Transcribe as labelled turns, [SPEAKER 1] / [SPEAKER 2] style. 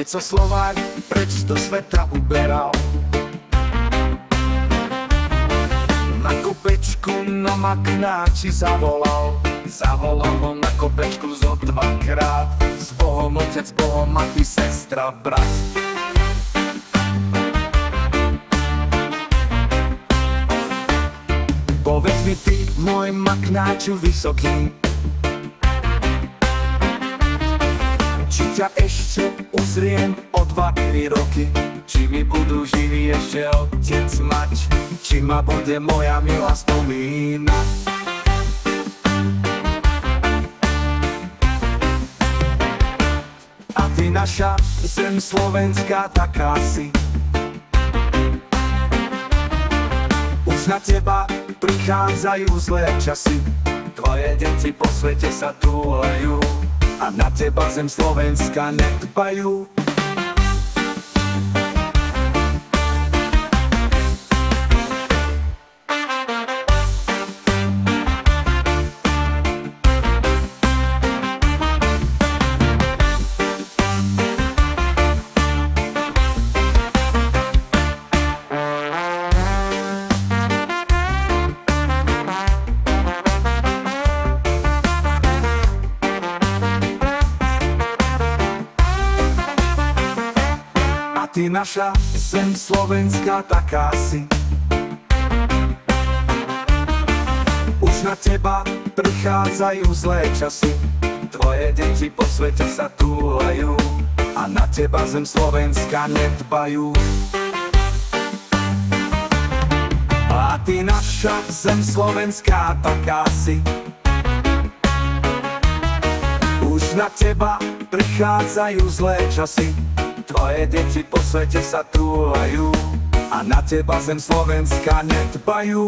[SPEAKER 1] Keď sa Slovák preč do sveta uberal, na kopečku na Maknáči zavolal ho na kopečku zo dvakrát. S Bohom otec, Bohom mati, sestra, brat. Povedz mi ty, môj Maknáču vysoký, či ťa ešte uzriem o 2-3 roky, či mi budú živí ešte otec mať, či ma bude moja milá spomínať. A ty naša zem slovenská taká si, už na teba prichádzajú zlé časy. Tvoje deti po svete sa túlajú a na teba zem slovenská nedbajú. Ty naša zem slovenská taká si, už na teba prichádzajú zlé časy. Tvoje deti po svete sa túlajú a na teba zem slovenská nedbajú. A ty naša zem slovenská taká si, už na teba prichádzajú zlé časy. Tvoje deti po svete sa túlajú a na teba zem slovenská nedbajú.